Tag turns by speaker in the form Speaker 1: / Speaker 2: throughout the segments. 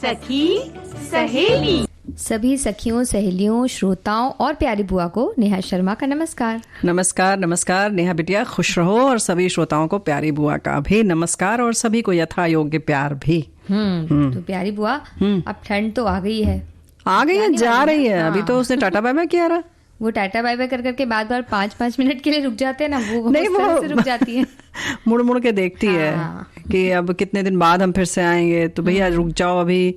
Speaker 1: सखी सहेली।
Speaker 2: सभी सखियों, सहेलियों, श्रोताओं और प्यारी बुआ को नेहा शर्मा का नमस्कार।
Speaker 3: नमस्कार नमस्कार नेहा बिटिया, खुश रहो। और सभी श्रोताओं को प्यारी बुआ का भी नमस्कार और सभी को यथा योग्य प्यार भी।
Speaker 2: तो प्यारी बुआ, अब ठंड तो आ गई है,
Speaker 3: जा रही है। अभी तो उसने टाटा बाय बाय किया रहा।
Speaker 2: वो टाटा बाय बाय कर करके बार बार 5-5 मिनट के लिए रुक जाते हैं ना, वो नहीं, वो से रुक जाती है।
Speaker 3: मुड़ मुड़ के देखती है कि अब कितने दिन बाद हम फिर से आएंगे, तो भैया रुक जाओ अभी,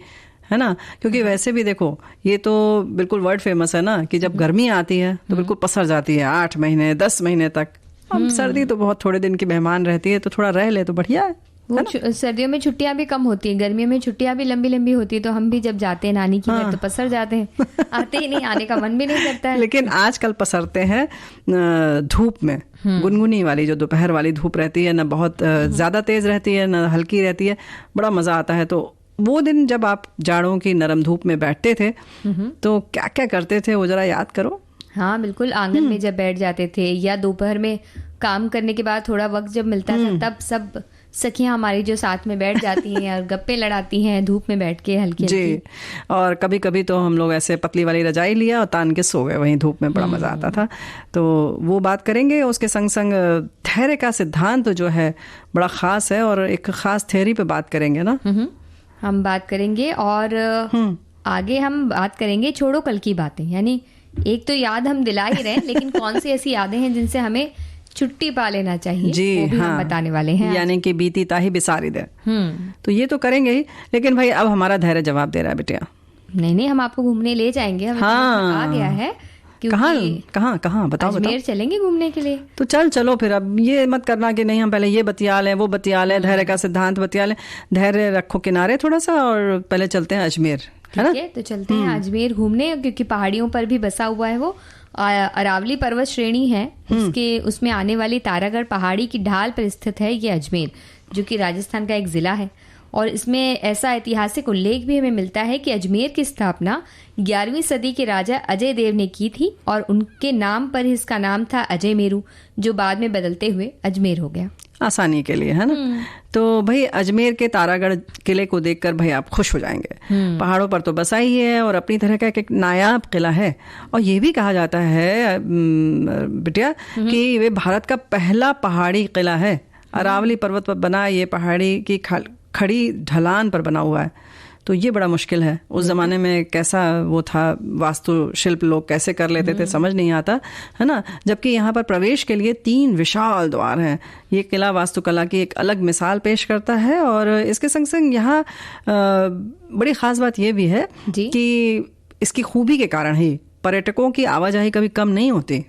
Speaker 3: है ना। क्योंकि वैसे भी देखो, ये तो बिल्कुल वर्ल्ड फेमस है ना कि जब गर्मी आती है तो बिल्कुल पसर जाती है 8 महीने 10 महीने तक। अब सर्दी तो बहुत थोड़े दिन की मेहमान रहती है, तो थोड़ा रह ले तो बढ़िया है।
Speaker 2: वो सर्दियों में छुट्टियां भी कम होती है, गर्मियों में छुट्टियां भी लंबी लंबी होती है, तो हम भी जब जाते हैं नानी की घर तो पसर जाते हैं, आते ही नहीं, आने का मन भी नहीं करता है।
Speaker 3: लेकिन आजकल पसरते हैं धूप में, गुनगुनी वाली जो दोपहर वाली धूप रहती है ना, बहुत ज्यादा तेज रहती है ना हल्की रहती है, बड़ा मजा आता है। तो वो दिन जब आप जाड़ों की नरम धूप में बैठते थे तो क्या क्या करते थे वो जरा याद करो।
Speaker 2: हाँ बिल्कुल, आंगन में जब बैठ जाते थे या दोपहर में काम करने के बाद थोड़ा वक्त जब मिलता था, तब सब सखियां हमारी जो साथ में बैठ जाती हैं और गप्पे लड़ाती हैं धूप में बैठ के हल्की
Speaker 3: जी। और कभी कभी तो हम लोग ऐसे पतली वाली रजाई लिया और तान के सो गए वहीं धूप में, बड़ा मजा आता था। तो वो बात करेंगे। उसके संग संग धैर्य का सिद्धांत जो है बड़ा खास है और एक खास थ्योरी पे बात करेंगे ना
Speaker 2: हम बात करेंगे। और आगे हम बात करेंगे छोड़ो कल की बातें, यानी एक तो याद हम दिला ही रहे हैं, लेकिन कौन सी ऐसी यादें हैं जिनसे हमें छुट्टी पा लेना चाहिए,
Speaker 3: जी
Speaker 2: वो भी हम बताने वाले हैं।
Speaker 3: यानी कि बीती ताही बिसारी दे। तो ये तो करेंगे ही, लेकिन भाई अब हमारा धैर्य जवाब दे रहा है बिटिया।
Speaker 2: नहीं, हम आपको घूमने ले जाएंगे। आ गया है।
Speaker 3: कहाँ बताओ।
Speaker 2: अजमेर चलेंगे घूमने के लिए।
Speaker 3: तो चलो फिर। अब ये मत करना कि नहीं हम पहले ये बतिया लें वो बतिया लें, धैर्य का सिद्धांत बतिया लें। धैर्य रखो किनारे थोड़ा सा और पहले चलते हैं अजमेर, है ना।
Speaker 2: तो चलते हैं अजमेर घूमने, क्योंकि पहाड़ियों पर भी बसा हुआ है वो। अरावली पर्वत श्रेणी है, उसमें आने वाली तारागढ़ पहाड़ी की ढाल पर स्थित है ये अजमेर, जो कि राजस्थान का एक जिला है। और इसमें ऐसा ऐतिहासिक उल्लेख भी हमें मिलता है कि अजमेर की स्थापना 11वीं सदी के राजा अजय देव ने की थी और उनके नाम पर ही इसका नाम था अजय मेरू, जो बाद में बदलते हुए अजमेर हो गया,
Speaker 3: आसानी के लिए, है ना। तो भाई अजमेर के तारागढ़ किले को देखकर भाई आप खुश हो जाएंगे। पहाड़ों पर तो बसा ही है और अपनी तरह का एक नायाब किला है। और ये भी कहा जाता है बिटिया कि वे भारत का पहला पहाड़ी किला है। अरावली पर्वत पर बना ये पहाड़ी की खड़ी ढलान पर बना हुआ है। तो ये बड़ा मुश्किल है। उस जमाने में कैसा वो था, वास्तु शिल्प लोग कैसे कर लेते थे समझ नहीं आता, है ना। जबकि यहाँ पर प्रवेश के लिए 3 विशाल द्वार हैं। ये किला वास्तुकला की एक अलग मिसाल पेश करता है। और इसके संग संग यहाँ बड़ी खास बात ये भी है कि इसकी खूबी के कारण ही पर्यटकों की आवाजाही कभी कम नहीं होती।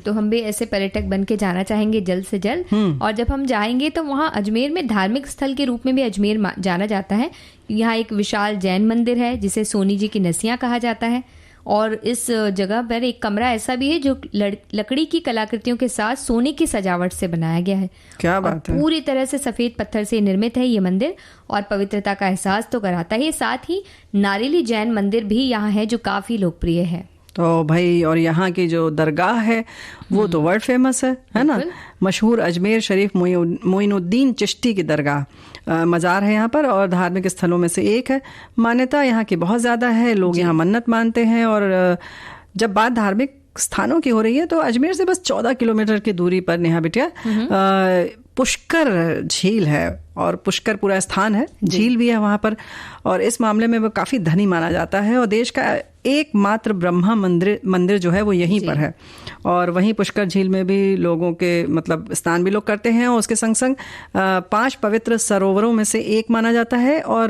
Speaker 2: तो हम भी ऐसे पर्यटक बन के जाना चाहेंगे जल्द से जल्द। और जब हम जाएंगे तो वहाँ अजमेर में धार्मिक स्थल के रूप में भी अजमेर जाना जाता है। यहाँ एक विशाल जैन मंदिर है जिसे सोनी जी की नसिया कहा जाता है। और इस जगह पर एक कमरा ऐसा भी है जो लकड़ी की कलाकृतियों के साथ सोने की सजावट से बनाया गया है।
Speaker 3: क्या बात है।
Speaker 2: पूरी तरह से सफेद पत्थर से निर्मित है ये मंदिर और पवित्रता का एहसास तो कराता है। साथ ही नारेली जैन मंदिर भी यहाँ है जो काफी लोकप्रिय है।
Speaker 3: तो भाई और यहाँ की जो दरगाह है वो तो वर्ल्ड फेमस है ना। मशहूर अजमेर शरीफ मोइनुद्दीन चिश्ती की दरगाह मज़ार है यहाँ पर और धार्मिक स्थलों में से एक है। मान्यता यहाँ की बहुत ज़्यादा है, लोग यहाँ मन्नत मानते हैं। और जब बात धार्मिक स्थानों की हो रही है तो अजमेर से बस 14 किलोमीटर की दूरी पर नेहा बिटिया पुष्कर झील है। और पुष्कर पूरा स्थान है, झील भी है वहाँ पर। और इस मामले में वो काफ़ी धनी माना जाता है और देश का एकमात्र ब्रह्मा मंदिर जो है वो यहीं पर है। और वहीं पुष्कर झील में भी लोगों के मतलब स्नान भी लोग करते हैं। और उसके संग संग 5 पवित्र सरोवरों में से एक माना जाता है। और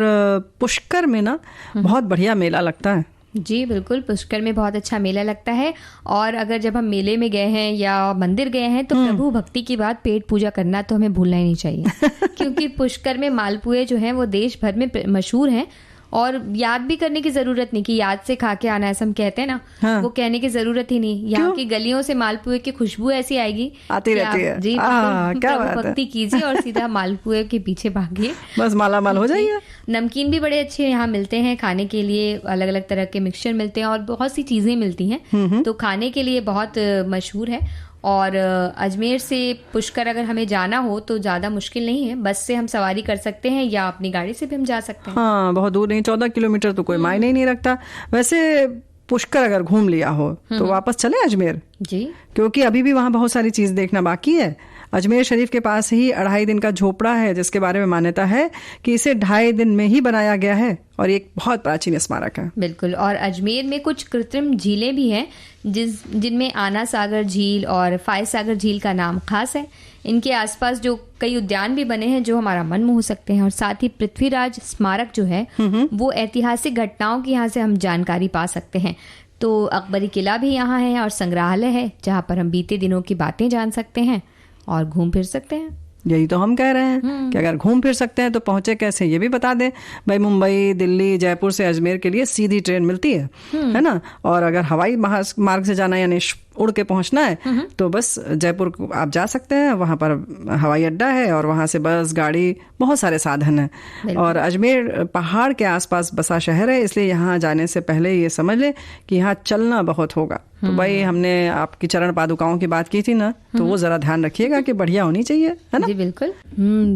Speaker 3: पुष्कर में ना बहुत बढ़िया मेला लगता है।
Speaker 2: जी बिल्कुल, पुष्कर में बहुत अच्छा मेला लगता है। और अगर जब हम मेले में गए हैं या मंदिर गए हैं तो प्रभु भक्ति की बात पेट पूजा करना तो हमें भूलना ही नहीं चाहिए। क्योंकि पुष्कर में मालपुए जो हैं वो देश भर में मशहूर हैं। और याद भी करने की जरूरत नहीं कि याद से खा के आना, ऐसा हम कहते हैं ना, वो कहने की जरूरत ही नहीं। यहाँ की गलियों से मालपुए की खुशबू ऐसी आएगी
Speaker 3: आती रहती है।
Speaker 2: जी क्या भक्ति कीजिए और सीधा मालपुए के पीछे भागिए, बस
Speaker 3: माला माल हो जाइए।
Speaker 2: नमकीन भी बड़े अच्छे यहाँ मिलते हैं खाने के लिए, अलग अलग तरह के मिक्सचर मिलते हैं और बहुत सी चीजें मिलती हैं। तो खाने के लिए बहुत मशहूर है। और अजमेर से पुष्कर अगर हमें जाना हो तो ज़्यादा मुश्किल नहीं है, बस से हम सवारी कर सकते हैं या अपनी गाड़ी से भी हम जा सकते हैं।
Speaker 3: हाँ, बहुत दूर नहीं, 14 किलोमीटर तो कोई मायने ही नहीं रखता। वैसे पुष्कर अगर घूम लिया हो तो वापस चले अजमेर
Speaker 2: जी,
Speaker 3: क्योंकि अभी भी वहाँ बहुत सारी चीज देखना बाकी है। अजमेर शरीफ के पास ही 2.5 दिन का झोपड़ा है जिसके बारे में मान्यता है कि इसे 2.5 दिन में ही बनाया गया है और एक बहुत प्राचीन स्मारक है।
Speaker 2: बिल्कुल। और अजमेर में कुछ कृत्रिम झीलें भी हैं जिनमें आना सागर झील और फाय सागर झील का नाम खास है। इनके आसपास जो कई उद्यान भी बने हैं जो हमारा मन मोह सकते हैं। और साथ ही पृथ्वीराज स्मारक जो है वो ऐतिहासिक घटनाओं की यहाँ से हम जानकारी पा सकते हैं। तो अकबरी किला भी यहाँ है और संग्रहालय है जहाँ पर हम बीते दिनों की बातें जान सकते हैं और घूम फिर सकते हैं।
Speaker 3: यही तो हम कह रहे हैं कि अगर घूम फिर सकते हैं तो पहुंचे कैसे ये भी बता दें। भाई मुंबई, दिल्ली, जयपुर से अजमेर के लिए सीधी ट्रेन मिलती है ना। और अगर हवाई मार्ग से जाना यानी उड़ के पहुंचना है तो बस जयपुर आप जा सकते हैं, वहां पर हवाई अड्डा है और वहां से बस, गाड़ी, बहुत सारे साधन हैं। और अजमेर पहाड़ के आसपास बसा शहर है, इसलिए यहाँ जाने से पहले ये समझ ले कि यहाँ चलना बहुत होगा। तो भाई हमने आपकी चरण पादुकाओं की बात की थी ना, तो वो जरा ध्यान रखिएगा कि बढ़िया होनी चाहिए, है ना।
Speaker 2: जी बिल्कुल।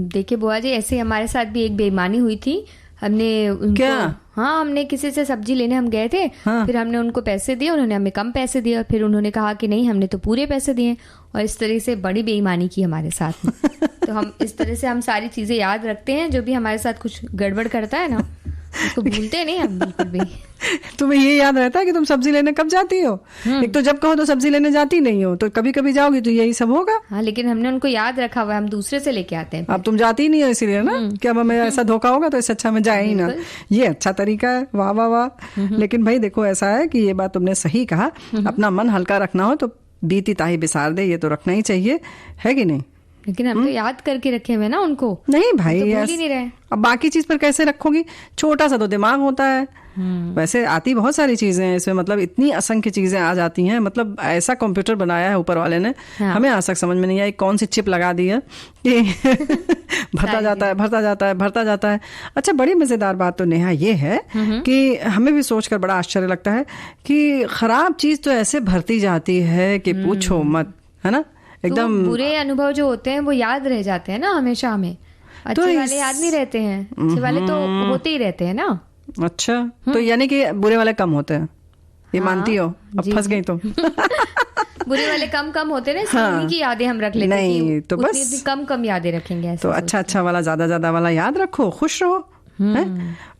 Speaker 2: देखिए बुआ जी, ऐसे हमारे साथ भी एक बेईमानी हुई थी। हमने उनको,
Speaker 3: क्या?
Speaker 2: हाँ, हमने किसी से सब्जी लेने हम गए थे।
Speaker 3: हाँ।
Speaker 2: फिर हमने उनको पैसे दिए, उन्होंने हमें कम पैसे दिए। फिर उन्होंने कहा कि नहीं, हमने तो पूरे पैसे दिए। और इस तरह से बड़ी बेईमानी की हमारे साथ में। तो हम इस तरह से हम सारी चीजें याद रखते हैं, जो भी हमारे साथ कुछ गड़बड़ करता है ना उसको भूलते नहीं हम बिल्कुल भी।
Speaker 3: तुम्हें ये याद रहता है कि तुम सब्जी लेने कब जाती हो? एक तो जब कहो तो सब्जी लेने जाती नहीं हो, तो कभी कभी जाओगी तो यही सब होगा।
Speaker 2: हाँ, लेकिन हमने उनको याद रखा हुआ है, हम दूसरे से लेके आते हैं।
Speaker 3: अब तुम जाती ही नहीं हो इसीलिए ना कि अब हमें ऐसा धोखा होगा तो इससे अच्छा मैं जाए ही ना। ये अच्छा तरीका है, वाह वाह वाह। लेकिन भाई देखो, ऐसा है कि ये बात तुमने सही कहा, अपना मन हल्का रखना हो तो बीती ताही बिसार दे, ये तो रखना ही चाहिए, है कि नहीं।
Speaker 2: लेकिन हम तो याद करके रखे हुए ना उनको।
Speaker 3: नहीं भाई,
Speaker 2: तो भूल ही नहीं रहे।
Speaker 3: अब बाकी चीज पर कैसे रखोगी? छोटा सा तो दिमाग होता है। वैसे आती बहुत सारी चीजें हैं इसमें, मतलब इतनी असंख्य चीजें आ जाती हैं। मतलब ऐसा कंप्यूटर बनाया है ऊपर वाले ने, हमें आज तक समझ में नहीं आई कौन सी चिप लगा दी है कि भरता जाता है, भरता जाता है, भरता जाता है। अच्छा, बड़ी मजेदार बात तो नेहा ये है कि हमें भी सोचकर बड़ा आश्चर्य लगता है कि खराब चीज तो ऐसे भरती जाती है कि पूछो मत, है ना। एकदम
Speaker 2: तो बुरे अनुभव जो होते हैं वो याद रह जाते हैं ना हमेशा हमें। अच्छे वाले याद नहीं रहते हैं, अच्छे वाले तो होते ही रहते हैं ना।
Speaker 3: अच्छा, तो यानी कि बुरे वाले कम होते हैं, ये मानती हो? अब फंस गई तो।
Speaker 2: बुरे वाले कम होते हैं ना, उन्हीं की यादें हम रख लेते हैं।
Speaker 3: नहीं तो बस
Speaker 2: कम यादें रखेंगे।
Speaker 3: तो अच्छा वाला ज्यादा वाला याद रखो, खुश रहो।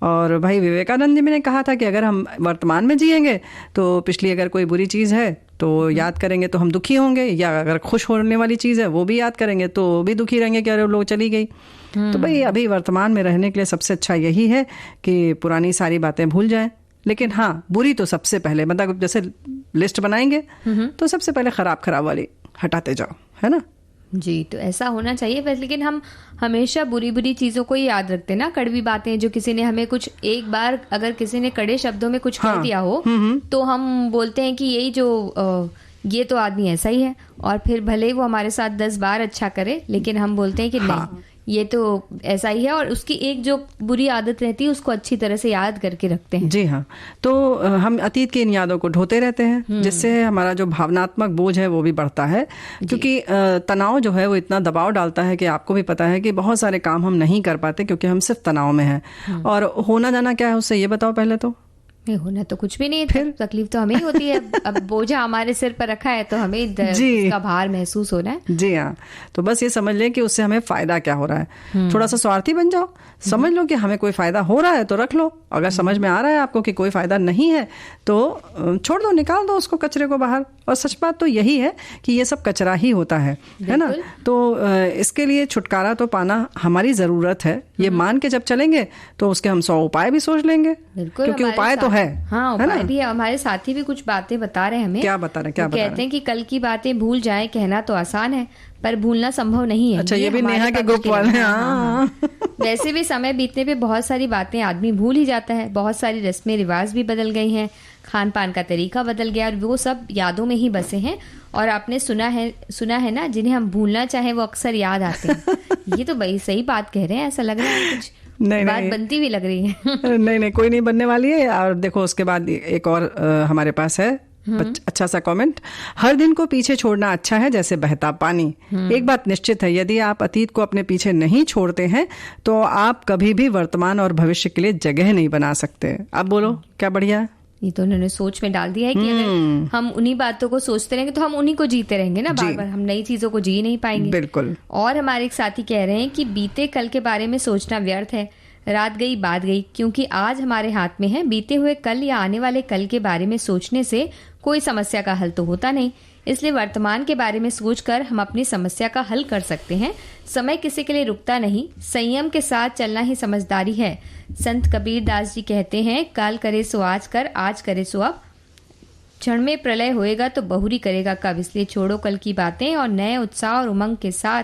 Speaker 3: और भाई विवेकानंद जी ने कहा था कि अगर हम वर्तमान में जिएंगे तो पिछली अगर कोई बुरी चीज है तो याद करेंगे तो हम दुखी होंगे, या अगर खुश होने वाली चीज है वो भी याद करेंगे तो भी दुखी रहेंगे कि अरे लोग चली गई। तो भाई अभी वर्तमान में रहने के लिए सबसे अच्छा यही है कि पुरानी सारी बातें भूल जाएं। लेकिन हाँ, बुरी तो सबसे पहले, मतलब जैसे लिस्ट बनाएंगे तो सबसे पहले खराब वाली हटाते जाओ, है ना
Speaker 2: जी। तो ऐसा होना चाहिए बस। लेकिन हम हमेशा बुरी चीजों को ही याद रखते हैं ना, कड़वी बातें जो किसी ने हमें कुछ, एक बार अगर किसी ने कड़े शब्दों में कुछ कह दिया हो तो हम बोलते हैं कि यही जो ये तो आदमी ऐसा ही है। और फिर भले ही वो हमारे साथ 10 बार अच्छा करे, लेकिन हम बोलते हैं कि नहीं, ये तो ऐसा ही है। और उसकी एक जो बुरी आदत रहती है उसको अच्छी तरह से याद करके रखते हैं।
Speaker 3: जी हाँ, तो हम अतीत की इन यादों को ढोते रहते हैं, जिससे हमारा जो भावनात्मक बोझ है वो भी बढ़ता है। क्योंकि तनाव जो है वो इतना दबाव डालता है कि आपको भी पता है कि बहुत सारे काम हम नहीं कर पाते क्योंकि हम सिर्फ तनाव में हैं। और होना जाना क्या है उससे, ये बताओ पहले तो।
Speaker 2: नहीं, होना तो कुछ भी नहीं है, फिर तकलीफ तो हमें ही होती है। अब बोझा हमारे सिर पर रखा है तो हमें उसका भार महसूस होना है।
Speaker 3: जी हाँ, तो बस ये समझ लें कि उससे हमें फायदा क्या हो रहा है। थोड़ा सा स्वार्थी बन जाओ, समझ लो कि हमें कोई फायदा हो रहा है तो रख लो। अगर समझ में आ रहा है आपको कि कोई फायदा नहीं है तो छोड़ दो, निकाल दो उसको, कचरे को बाहर। और सच बात तो यही है कि ये सब कचरा ही होता है ना। तो इसके लिए छुटकारा तो पाना हमारी जरूरत है। ये मान के जब चलेंगे तो उसके हम 100 उपाय भी सोच लेंगे, क्योंकि उपाय तो है।
Speaker 2: हाँ, उपाय भी है। हमारे साथी भी कुछ बातें बता रहे हैं हमें।
Speaker 3: क्या बता रहे?
Speaker 2: कहते हैं कि कल की बातें भूल जाएं, कहना तो आसान है पर भूलना संभव नहीं है।
Speaker 3: अच्छा, ये भी नेहा के ग्रुप वाले हैं। हाँ।
Speaker 2: वैसे भी समय बीतने पे बहुत सारी बातें आदमी भूल ही जाता है। बहुत सारी रस्में रिवाज भी बदल गई हैं, खान पान का तरीका बदल गया, और वो सब यादों में ही बसे हैं। और आपने सुना है ना, जिन्हें हम भूलना चाहें वो अक्सर याद आते हैं। ये तो बड़ी सही बात कह रहे हैं, ऐसा लग रहा है कुछ बात बनती भी लग रही है।
Speaker 3: नहीं, कोई नहीं बनने वाली है। और देखो उसके बाद एक और हमारे पास है अच्छा सा कमेंट। हर दिन को पीछे छोड़ना अच्छा है जैसे बहता पानी। एक बात निश्चित है, यदि आप अतीत को अपने पीछे नहीं छोड़ते हैं तो आप कभी भी वर्तमान और भविष्य के लिए जगह नहीं बना सकते। अब बोलो क्या बढ़िया।
Speaker 2: ये तो उन्होंने सोच में डाल दिया है कि अगर हम उन्हीं बातों को सोचते रहेंगे तो हम उन्हीं को जीते रहेंगे ना, बार बार हम नई चीजों को जी नहीं पाएंगे।
Speaker 3: बिल्कुल।
Speaker 2: और हमारे एक साथी कह रहे हैं कि बीते कल के बारे में सोचना व्यर्थ है, रात गई बात गई, क्योंकि आज हमारे हाथ में है। बीते हुए कल या आने वाले कल के बारे में सोचने से कोई समस्या का हल तो होता नहीं, इसलिए वर्तमान के बारे में सोचकर हम अपनी समस्या का हल कर सकते हैं। समय किसी के लिए रुकता नहीं, संयम के साथ चलना ही समझदारी है। संत कबीर दास जी कहते हैं, काल करे सो आज कर, आज करे सो अब, क्षण में प्रलय होएगा तो बहुरी करेगा कब। इसलिए छोड़ो कल की बातें और नए उत्साह और उमंग के साथ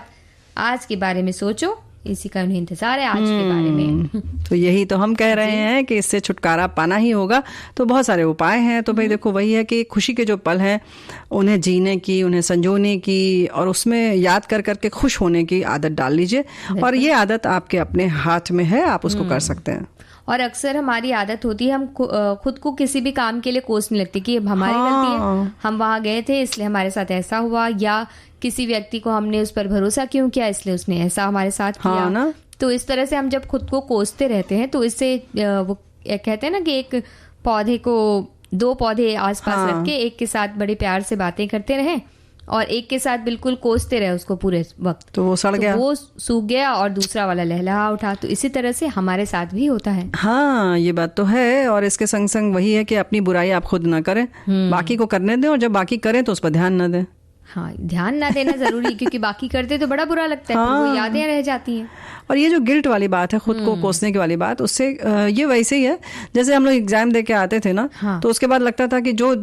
Speaker 2: आज के बारे में सोचो। इसी का उन्हें इंतजार है आज के बारे में।
Speaker 3: तो यही तो हम कह रहे हैं कि इससे छुटकारा पाना ही होगा। तो बहुत सारे उपाय हैं। तो भाई देखो, वही है कि खुशी के जो पल हैं उन्हें जीने की, उन्हें संजोने की और उसमें याद कर करके खुश होने की आदत डाल लीजिए। और ये आदत आपके अपने हाथ में है, आप उसको कर सकते हैं।
Speaker 2: और अक्सर हमारी आदत होती है हम खुद को किसी भी काम के लिए कोसने लगती कि हमारी गलती है, हम वहां गए थे इसलिए हमारे साथ ऐसा हुआ, या किसी व्यक्ति को हमने उस पर भरोसा क्यों किया इसलिए उसने ऐसा हमारे साथ किया ना। तो इस तरह से हम जब खुद को कोसते रहते हैं तो इससे वो कहते हैं ना कि एक पौधे को, दो पौधे आसपास रख के एक के साथ बड़े प्यार से बातें करते रहे और एक के साथ बिल्कुल कोसते रहे उसको पूरे वक्त,
Speaker 3: तो वो सड़ गया,
Speaker 2: वो सूख गया और दूसरा वाला लहलहा उठा। तो इसी तरह से हमारे साथ भी होता है।
Speaker 3: हाँ, ये बात तो है। और इसके संग संग वही है कि अपनी बुराई आप खुद ना करें, बाकी को करने दें, और जब बाकी करें तो उस पर ध्यान न दें।
Speaker 2: हाँ, ध्यान ना देना जरूरी, क्योंकि बाकी करते तो बड़ा बुरा लगता है। हाँ। वो यादें रह जाती हैं।
Speaker 3: और ये जो गिल्ट वाली बात है, खुद को कोसने की वाली बात, उससे ये वैसे ही है जैसे हम लोग एग्जाम दे के आते थे ना। हाँ। तो उसके बाद लगता था कि जो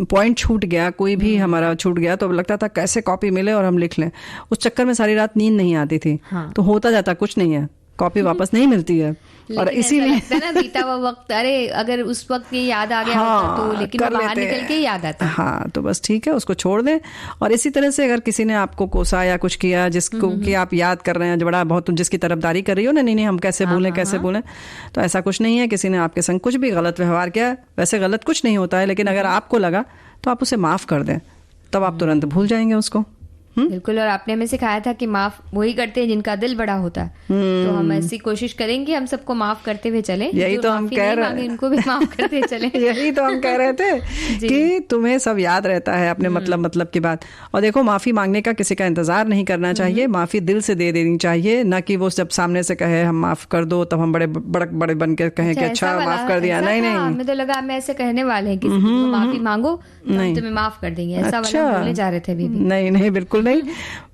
Speaker 3: पॉइंट छूट गया, कोई भी हमारा छूट गया, तो लगता था कैसे कॉपी मिले और हम लिख लें। उस चक्कर में सारी रात नींद नहीं आती थी। हाँ। तो होता जाता कुछ नहीं है, कॉपी वापस नहीं मिलती है। और इसीलिए
Speaker 2: ना बीता हुआ वक्त, अरे अगर उस वक्त ये याद आ गया होता तो, लेकिन बाहर निकल के याद आता।
Speaker 3: हाँ, तो बस ठीक है, उसको छोड़ दें। और इसी तरह से अगर किसी ने आपको कोसा या कुछ किया जिसको कि आप याद कर रहे हैं, बड़ा बहुत जिसकी तरफदारी कर रही हो ना, नहीं हम कैसे बोलें कैसे बोलें, तो ऐसा कुछ नहीं है। किसी ने आपके संग कुछ भी गलत व्यवहार किया, वैसे गलत कुछ नहीं होता है, लेकिन अगर आपको लगा तो आप उसे माफ कर दें, तब आप तुरंत भूल जाएंगे उसको।
Speaker 2: बिल्कुल। और आपने हमें सिखाया था कि माफ वही करते हैं जिनका दिल बड़ा होता है। तो हम ऐसी कोशिश करेंगे हम सबको माफ करते हुए चले।
Speaker 3: यही तो हम कह रहे हैं,
Speaker 2: उनको भी माफ करते चले।
Speaker 3: यही तो हम कह रहे थे कि तुम्हें सब याद रहता है, अपने मतलब की बात। और देखो, माफी मांगने का किसी का इंतजार नहीं करना चाहिए, माफी दिल से दे देनी चाहिए, ना कि वो जब सामने से कहे हम माफ कर दो तब हम बड़े बन के कहें कि अच्छा माफ कर दिया। नहीं,
Speaker 2: हमें तो लगा हम ऐसे कहने वाले हैं कि माफी मांगो तो तुम्हें माफ कर देंगे, ऐसा वाला बोले जा रहे थे अभी भी।
Speaker 3: नहीं, बिल्कुल नहीं।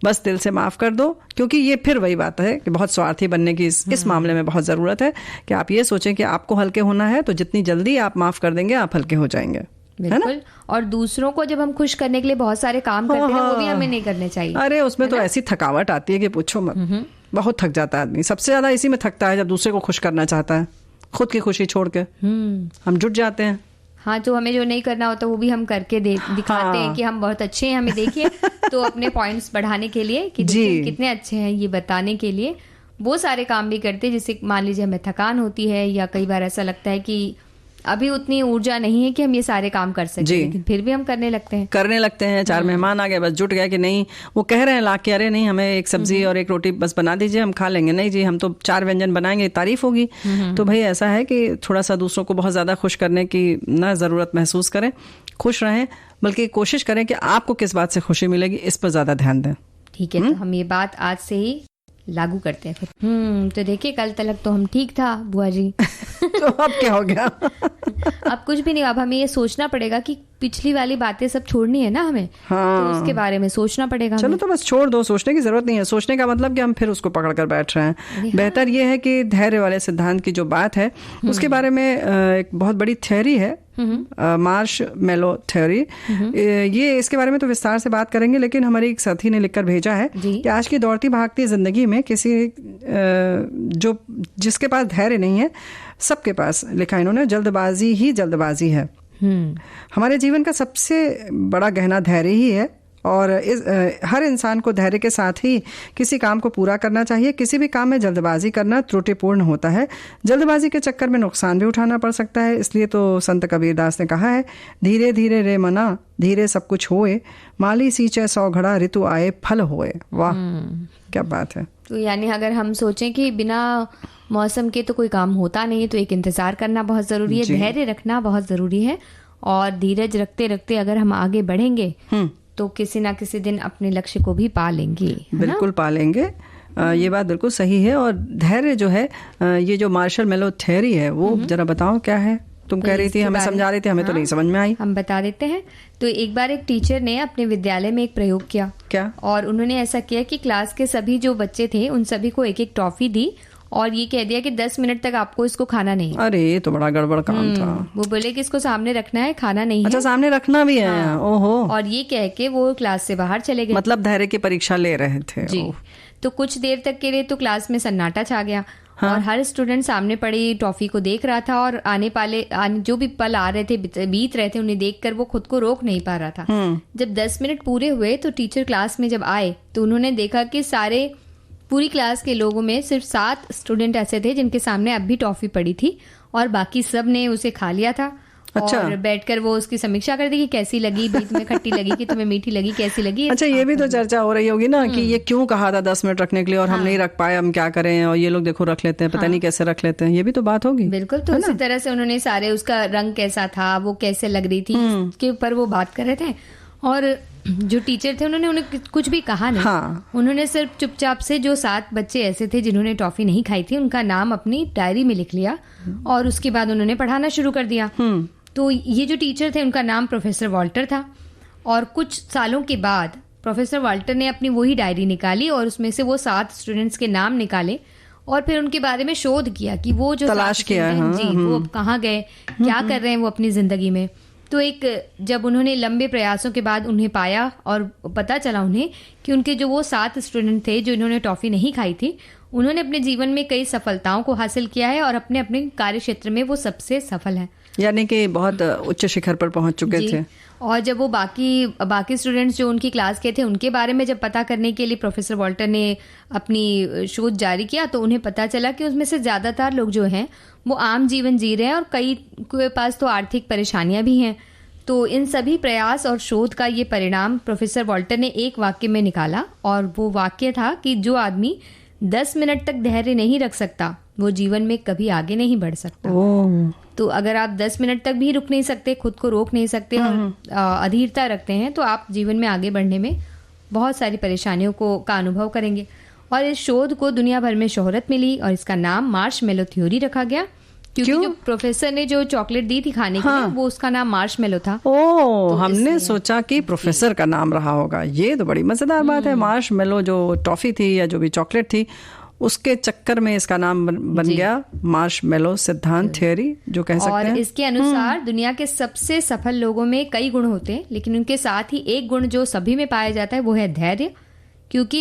Speaker 3: बस दिल से माफ कर दो, क्योंकि ये फिर वही बात है कि बहुत स्वार्थी बनने की इस मामले में बहुत जरूरत है कि आप ये सोचें कि आपको हल्के होना है, तो जितनी जल्दी आप माफ कर देंगे आप हल्के हो जाएंगे।
Speaker 2: बिल्कुल। और दूसरों को जब हम खुश करने के लिए बहुत सारे काम करते हैं, वो भी हमें नहीं करने चाहिए।
Speaker 3: अरे उसमें तो ऐसी थकावट आती है कि पूछो मत, बहुत थक जाता है आदमी। सबसे ज्यादा इसी में थकता है जब दूसरे को खुश करना चाहता है, खुद की खुशी छोड़ के हम जुट जाते हैं।
Speaker 2: हाँ, तो हमें जो नहीं करना होता वो भी हम करके दिखाते हैं कि हम बहुत अच्छे हैं, हमें देखिए। तो अपने पॉइंट्स बढ़ाने के लिए कि कितने अच्छे हैं ये बताने के लिए वो सारे काम भी करते हैं, जिससे मान लीजिए हमें थकान होती है या कई बार ऐसा लगता है कि अभी उतनी ऊर्जा नहीं है कि हम ये सारे काम कर सकें, लेकिन फिर भी हम करने लगते हैं। चार मेहमान आ गए, बस जुट गए कि नहीं, वो कह रहे हैं ला के, अरे नहीं हमें एक सब्जी और एक रोटी बस बना दीजिए, हम खा लेंगे। नहीं जी, हम तो 4 व्यंजन बनाएंगे, तारीफ होगी। तो भाई ऐसा है कि थोड़ा सा दूसरों को बहुत ज्यादा खुश करने की ना जरूरत महसूस करें, खुश रहें, बल्कि कोशिश करें कि आपको किस बात से खुशी मिलेगी, इस पर ज्यादा ध्यान दें। ठीक है, तो हम ये बात आज से ही लागू करते हैं फिर। तो देखिए, कल तक तो हम ठीक था बुआ जी।
Speaker 3: तो अब क्या हो गया?
Speaker 2: अब कुछ भी नहीं। अब हमें ये सोचना पड़ेगा कि पिछली वाली बातें सब छोड़नी है ना हमें। हाँ। तो उसके बारे में सोचना पड़ेगा।
Speaker 3: चलो तो बस छोड़ दो, सोचने की जरूरत नहीं है। सोचने का मतलब कि हम फिर उसको पकड़ कर बैठ रहे हैं। बेहतर ये है कि धैर्य वाले सिद्धांत की जो बात है उसके बारे में एक बहुत बड़ी थ्योरी है, मार्शमैलो थ्योरी। ये इसके बारे में तो विस्तार से बात करेंगे, लेकिन हमारे एक साथी ने लिखकर भेजा है कि आज की दौड़ती भागती जिंदगी में किसी जो जिसके पास धैर्य नहीं है, सबके पास, लिखा इन्होंने, जल्दबाजी ही जल्दबाजी है। हमारे जीवन का सबसे बड़ा गहना धैर्य ही है, और हर इंसान को धैर्य के साथ ही किसी काम को पूरा करना चाहिए। किसी भी काम में जल्दबाजी करना त्रुटिपूर्ण होता है। जल्दबाजी के चक्कर में नुकसान भी उठाना पड़ सकता है। इसलिए तो संत कबीरदास ने कहा है, धीरे धीरे रे मना, धीरे सब कुछ होए, माली सींचे 100 घड़ा, ऋतु आए फल होए। वाह, क्या बात है।
Speaker 2: तो यानी अगर हम सोचें कि बिना मौसम के तो कोई काम होता नहीं है, तो एक इंतजार करना बहुत जरूरी है, धैर्य रखना बहुत जरूरी है, और धीरज रखते रखते अगर हम आगे बढ़ेंगे तो किसी ना किसी दिन अपने लक्ष्य को भी पा लेंगे।
Speaker 3: बिल्कुल पा लेंगे। ये बात बिल्कुल सही है। और धैर्य जो है, ये जो मार्शल मेलो थ्योरी है, वो जरा बताओ क्या है। तुम कह रही थी, हमें समझा रही थी, हमें तो नहीं समझ में आई।
Speaker 2: हम बता देते हैं। तो एक बार एक टीचर ने अपने विद्यालय में एक प्रयोग किया।
Speaker 3: क्या? और
Speaker 2: उन्होंने ऐसा किया कि क्लास के सभी जो बच्चे थे उन सभी को एक एक टॉफी दी और ये कह दिया कि 10 मिनट तक आपको इसको खाना नहीं है।
Speaker 3: अरे ये तो बड़ा गड़बड़ काम था।
Speaker 2: वो बोले कि इसको सामने रखना है, खाना नहीं
Speaker 3: अच्छा,
Speaker 2: है।
Speaker 3: सामने रखना भी है। हाँ। ओहो।
Speaker 2: और ये कह के वो क्लास से बाहर चले गए।
Speaker 3: मतलब धैर्य की परीक्षा ले रहे थे
Speaker 2: जी। तो कुछ देर तक के लिए तो क्लास में सन्नाटा छा गया। हाँ। और हर स्टूडेंट सामने पड़ी टॉफी को देख रहा था और जो भी पल आ रहे थे, बीत रहे थे, उन्हें देखकर वो खुद को रोक नहीं पा रहा था। जब 10 मिनट पूरे हुए तो टीचर क्लास में जब आए तो उन्होंने देखा कि पूरी क्लास के लोगों में सिर्फ 7 स्टूडेंट ऐसे थे जिनके सामने अब भी टॉफी पड़ी थी और बाकी सब ने उसे खा लिया था। अच्छा। और बैठकर वो उसकी समीक्षा कर दी कि कैसी लगी, भी तुम्हें खट्टी लगी कि तुम्हें मीठी लगी, कैसी लगी।
Speaker 3: अच्छा, ये भी तो चर्चा हो रही होगी ना कि ये क्यों कहा था 10 मिनट रखने के लिए और हम नहीं रख पाए, हम क्या करें, और ये लोग देखो रख लेते हैं, पता नहीं कैसे रख लेते हैं। ये भी तो बात होगी।
Speaker 2: बिल्कुल। तो इसी तरह से उन्होंने सारे, उसका रंग कैसा था, वो कैसे लग रही थी, उसके ऊपर वो बात कर रहे थे। और जो टीचर थे उन्होंने उन्हें कुछ भी कहा नहीं। हाँ। उन्होंने सिर्फ चुपचाप से जो 7 बच्चे ऐसे थे जिन्होंने टॉफी नहीं खाई थी उनका नाम अपनी डायरी में लिख लिया और उसके बाद उन्होंने पढ़ाना शुरू कर दिया। तो ये जो टीचर थे उनका नाम प्रोफेसर वॉल्टर था। और कुछ सालों के बाद प्रोफेसर वॉल्टर ने अपनी वही डायरी निकाली और उसमें से वो 7 स्टूडेंट्स के नाम निकाले और फिर उनके बारे में शोध किया कि वो जो
Speaker 3: तलाश किया है।
Speaker 2: जी, वो कहाँ गए, क्या कर रहे हैं वो अपनी जिंदगी में। तो जब उन्होंने लंबे प्रयासों के बाद उन्हें पाया और पता चला उन्हें कि उनके जो वो 7 स्टूडेंट थे जो इन्होंने टॉफी नहीं खाई थी, उन्होंने अपने जीवन में कई सफलताओं को हासिल किया है और अपने अपने कार्य क्षेत्र में वो सबसे सफल है,
Speaker 3: यानी कि बहुत उच्च शिखर पर पहुंच चुके थे।
Speaker 2: और जब वो बाकी स्टूडेंट्स जो उनकी क्लास के थे उनके बारे में जब पता करने के लिए प्रोफेसर वॉल्टर ने अपनी शोध जारी किया तो उन्हें पता चला कि उसमें से ज्यादातर लोग जो हैं वो आम जीवन जी रहे हैं और कई के पास तो आर्थिक परेशानियां भी हैं। तो इन सभी प्रयास और शोध का ये परिणाम प्रोफेसर वॉल्टर ने एक वाक्य में निकाला और वो वाक्य था कि जो आदमी 10 मिनट तक धैर्य नहीं रख सकता वो जीवन में कभी आगे नहीं बढ़ सकता। तो अगर आप 10 मिनट तक भी रुक नहीं सकते, खुद को रोक नहीं सकते और अधीरता रखते हैं तो आप जीवन में आगे बढ़ने में बहुत सारी परेशानियों का अनुभव करेंगे। और इस शोध को दुनिया भर में शोहरत मिली और इसका नाम मार्शमेलो थ्योरी रखा गया क्योंकि जो प्रोफेसर ने जो चॉकलेट दी थी खाने के लिए वो उसका नाम मार्शमेलो था।
Speaker 3: तो हमने सोचा कि प्रोफेसर का नाम रहा होगा। ये तो बड़ी मजेदार बात है। मार्शमेलो जो टॉफी थी या जो भी चॉकलेट थी उसके चक्कर में इसका नाम बन गया मार्शमेलो सिद्धांत थ्योरी, जो कह सकते हैं।
Speaker 2: और इसके अनुसार दुनिया के सबसे सफल लोगों में कई गुण होते हैं लेकिन उनके साथ ही एक गुण जो सभी में पाया जाता है वो है धैर्य। क्योंकि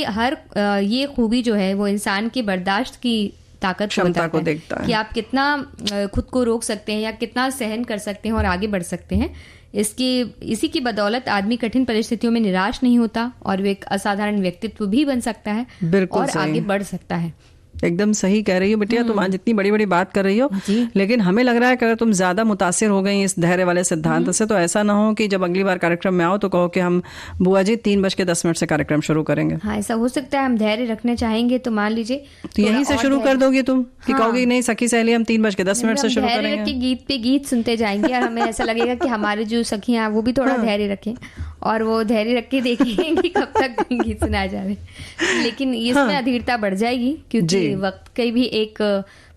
Speaker 2: ये खूबी जो है वो इंसान की बर्दाश्त की ताकत
Speaker 3: क्षमता को देखता है
Speaker 2: कि आप कितना खुद को रोक सकते हैं या कितना सहन कर सकते हैं और आगे बढ़ सकते हैं। इसी की बदौलत आदमी कठिन परिस्थितियों में निराश नहीं होता और वो एक असाधारण व्यक्तित्व भी बन सकता है और आगे बढ़ सकता है।
Speaker 3: एकदम सही कह रही हो बिटिया, तुम आज इतनी बड़ी बड़ी बात कर रही हो, लेकिन हमें लग रहा है कि अगर तुम ज्यादा मुतासिर हो गई इस धैर्य वाले सिद्धांत से तो ऐसा ना हो कि जब अगली बार कार्यक्रम में आओ तो कहो कि हम बुआ जी 3:10 से कार्यक्रम शुरू करेंगे।
Speaker 2: हाँ, ऐसा हो सकता है। हम धैर्य रखने चाहेंगे तो मान लीजिए
Speaker 3: तो यहीं से शुरू कर दोगी तुम कि कहोगी नहीं सखी सहेली हम 3:10 से शुरू करेंगे।
Speaker 2: धैर्य गीत पे गीत सुनते जाएंगे और हमें ऐसा लगेगा कि हमारे जो सखियां वो भी थोड़ा धैर्य रखें और वो धैर्य रख के देखेंगे कि कब तक गीत सुनाए जा रहे। लेकिन इसमें अधीरता बढ़ जाएगी क्योंकि वक्त कई भी एक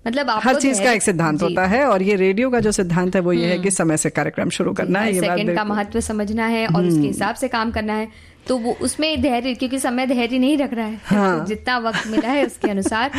Speaker 2: मतलब
Speaker 3: हर चीज का एक सिद्धांत होता है और ये रेडियो का जो सिद्धांत है वो ये है कि समय से कार्यक्रम शुरू करना है, ये
Speaker 2: सेकंड का महत्व समझना है और उसके हिसाब से काम करना है। तो वो उसमें धैर्य, क्योंकि समय धैर्य नहीं रख रहा है। हाँ। तो जितना वक्त मिला है उसके अनुसार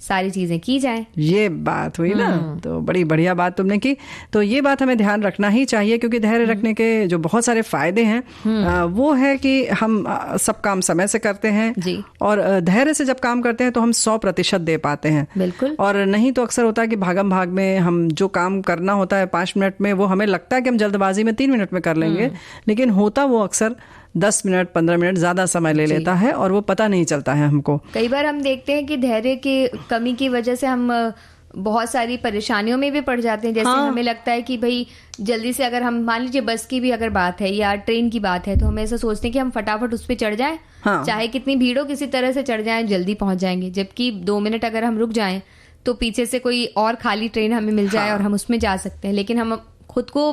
Speaker 2: सारी चीजें की जाए, ये
Speaker 3: बात हुई ना। तो बड़ी बढ़िया बात तुमने की। तो ये बात हमें ध्यान रखना ही चाहिए क्योंकि धैर्य रखने के जो बहुत सारे फायदे हैं वो है कि हम सब काम समय से करते हैं
Speaker 2: जी।
Speaker 3: और धैर्य से जब काम करते हैं तो हम 100% दे पाते हैं।
Speaker 2: बिल्कुल।
Speaker 3: और नहीं तो अक्सर होता है कि भागम भाग में हम जो काम करना होता है 5 मिनट में वो हमें लगता है कि हम जल्दबाजी में 3 मिनट में कर लेंगे, लेकिन होता वो अक्सर 10 मिनट 15 मिनट ज्यादा समय ले लेता है और वो पता नहीं चलता है हमको।
Speaker 2: कई बार हम देखते हैं कि धैर्य की कमी की वजह से हम बहुत सारी परेशानियों में भी पड़ जाते हैं। जैसे हमें लगता है कि भाई जल्दी से, अगर हम मान लीजिए बस की भी अगर बात है या ट्रेन की बात है, तो हम ऐसा सोचते हैं कि हम फटाफट उस पर चढ़ जाएं, चाहे कितनी भीड़ हो, किसी तरह से चढ़ जाएं, जल्दी पहुंच जाएंगे। जबकि 2 मिनट अगर हम रुक जाएं तो पीछे से कोई और खाली ट्रेन हमें मिल जाए और हम उसमें जा सकते हैं। लेकिन हम खुद को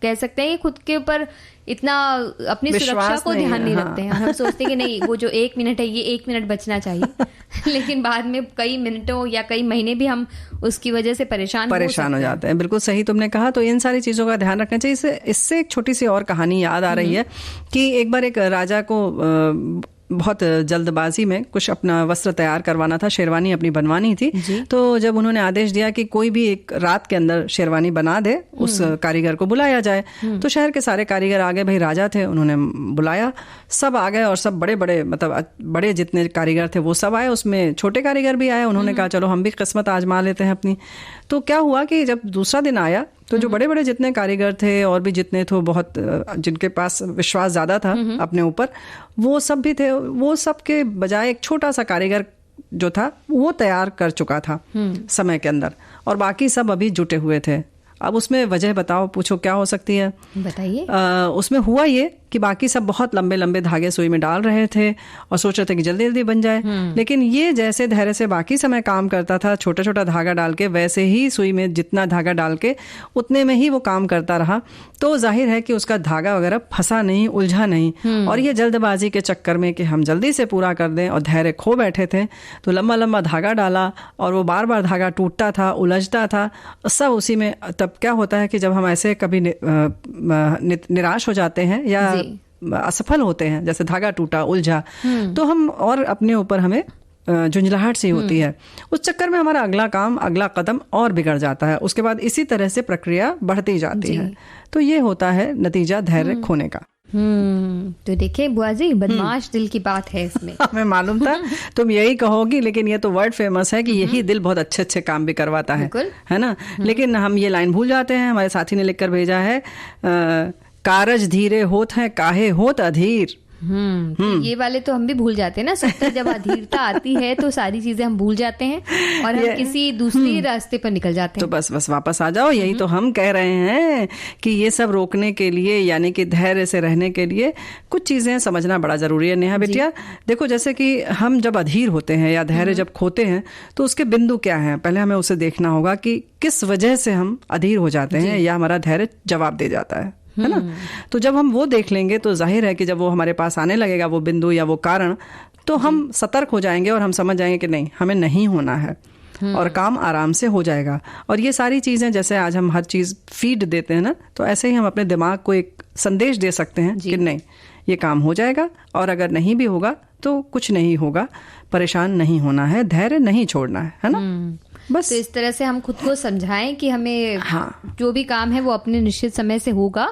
Speaker 2: कह सकते हैं कि खुद के ऊपर इतना अपनी सुरक्षा को ध्यान नहीं रखते हैं। हम सोचते हैं कि नहीं, वो जो 1 मिनट है ये 1 मिनट बचना चाहिए लेकिन बाद में कई मिनटों या कई महीने भी हम उसकी वजह से परेशान हो
Speaker 3: जाते हैं। बिल्कुल सही तुमने कहा। तो इन सारी चीजों का ध्यान रखना चाहिए। इससे एक छोटी सी और कहानी याद आ रही है कि एक बार एक राजा को बहुत जल्दबाजी में कुछ अपना वस्त्र तैयार करवाना था, शेरवानी अपनी बनवानी थी। तो जब उन्होंने आदेश दिया कि कोई भी एक रात के अंदर शेरवानी बना दे, उस कारीगर को बुलाया जाए। तो शहर के सारे कारीगर आ गए, भाई राजा थे, उन्होंने बुलाया, सब आ गए और सब बड़े बड़े, मतलब बड़े जितने कारीगर थे वो सब आए, उसमें छोटे कारीगर भी आए। उन्होंने कहा चलो हम भी किस्मत आजमा लेते हैं अपनी। तो क्या हुआ कि जब दूसरा दिन आया तो जो बड़े बड़े जितने कारीगर थे और भी जितने थे, बहुत जिनके पास विश्वास ज्यादा था अपने ऊपर, वो सब भी थे। वो सब के बजाय एक छोटा सा कारीगर जो था वो तैयार कर चुका था समय के अंदर, और बाकी सब अभी जुटे हुए थे। अब उसमें वजह बताओ, पूछो क्या हो सकती है?
Speaker 2: बताइए।
Speaker 3: उसमें हुआ ये कि बाकी सब बहुत लंबे लंबे धागे सुई में डाल रहे थे और सोच रहे थे कि जल्दी जल्दी बन जाए। लेकिन ये जैसे धैर्य से बाकी समय काम करता था, छोटा छोटा धागा डाल के, वैसे ही सुई में जितना धागा डाल के उतने में ही वो काम करता रहा। तो जाहिर है कि उसका धागा वगैरह फंसा नहीं, उलझा नहीं। और ये जल्दबाजी के चक्कर में कि हम जल्दी से पूरा कर दें और धैर्य खो बैठे थे, तो लंबा लंबा धागा डाला और वो बार बार धागा टूटता था, उलझता था, सब उसी में। तब क्या होता है कि जब हम ऐसे कभी निराश हो जाते हैं या असफल होते हैं, जैसे धागा टूटा, उलझा, तो हम और अपने ऊपर हमें झुंझलाहट सी होती है। उस चक्कर में हमारा अगला काम, अगला कदम और बिगड़ जाता है। उसके बाद इसी तरह से प्रक्रिया बढ़ती जाती है। तो ये होता है नतीजा धैर्य खोने का।
Speaker 2: तो देखे बुआ जी, बदमाश दिल की बात है इसमें।
Speaker 3: हमें मालूम था तुम यही कहोगी, लेकिन ये तो वर्ड फेमस है कि यही दिल बहुत अच्छे अच्छे काम भी करवाता है ना। लेकिन हम ये लाइन भूल जाते हैं। हमारे साथी ने लिखकर भेजा है, कारज धीरे होत हैं काहे होत अधीर।
Speaker 2: ये वाले तो हम भी भूल जाते हैं ना। सब जब अधीरता आती है तो सारी चीजें हम भूल जाते हैं और हम किसी दूसरे रास्ते पर निकल जाते हैं।
Speaker 3: तो बस वापस आ जाओ। यही तो हम कह रहे हैं कि ये सब रोकने के लिए, यानी कि धैर्य से रहने के लिए कुछ चीजें समझना बड़ा जरूरी है। नेहा बेटिया, देखो जैसे कि हम जब अधीर होते हैं या धैर्य जब खोते हैं तो उसके बिंदु क्या हैं, पहले हमें उसे देखना होगा कि किस वजह से हम अधीर हो जाते हैं या हमारा धैर्य जवाब दे जाता है ना। तो जब हम वो देख लेंगे तो जाहिर है कि जब वो हमारे पास आने लगेगा वो बिंदु या वो कारण, तो हम सतर्क हो जाएंगे और हम समझ जाएंगे कि नहीं, हमें नहीं होना है और काम आराम से हो जाएगा। और ये सारी चीजें, जैसे आज हम हर चीज फीड देते हैं ना, तो ऐसे ही हम अपने दिमाग को एक संदेश दे सकते हैं कि नहीं, ये काम हो जाएगा, और अगर नहीं भी होगा तो कुछ नहीं होगा, परेशान नहीं होना है, धैर्य नहीं छोड़ना है ना। बस
Speaker 2: तो इस तरह से हम खुद को समझाएं कि हमें जो भी काम है वो अपने निश्चित समय से होगा।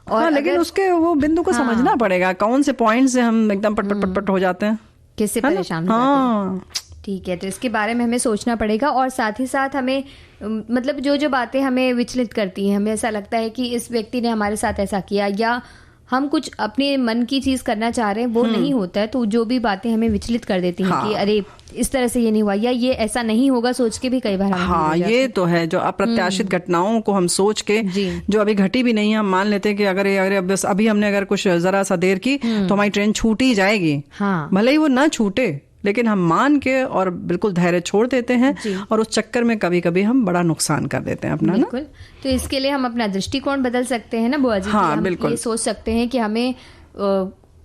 Speaker 2: और
Speaker 3: लेकिन उसके वो बिंदु को समझना पड़ेगा, कौन से पॉइंट से हम एकदम पट हो जाते हैं,
Speaker 2: किससे परेशान हो जाते हैं। ठीक है, तो इसके बारे में हमें सोचना पड़ेगा। और साथ ही साथ हमें मतलब जो बातें हमें विचलित करती हैं, हमें ऐसा लगता है कि इस व्यक्ति ने हमारे साथ ऐसा किया, या हम कुछ अपने मन की चीज करना चाह रहे हैं वो नहीं होता है, तो जो भी बातें हमें विचलित कर देती हैं कि अरे इस तरह से ये नहीं हुआ या ये ऐसा नहीं होगा, सोच के भी कई बार
Speaker 3: ये तो है जो अप्रत्याशित घटनाओं को हम सोच के, जो अभी घटी भी नहीं है, हम मान लेते हैं कि अगर बस अभी हमने अगर कुछ जरा सा देर की तो हमारी ट्रेन छूट ही जाएगी। भले ही वो ना छूटे, लेकिन हम मान के और बिल्कुल धैर्य छोड़ देते हैं और उस चक्कर में कभी कभी हम बड़ा नुकसान कर देते हैं अपना।
Speaker 2: बिल्कुल। तो इसके लिए हम अपना दृष्टिकोण बदल सकते हैं ना बुआ जी।
Speaker 3: हाँ, बिल्कुल।
Speaker 2: ये सोच सकते हैं कि हमें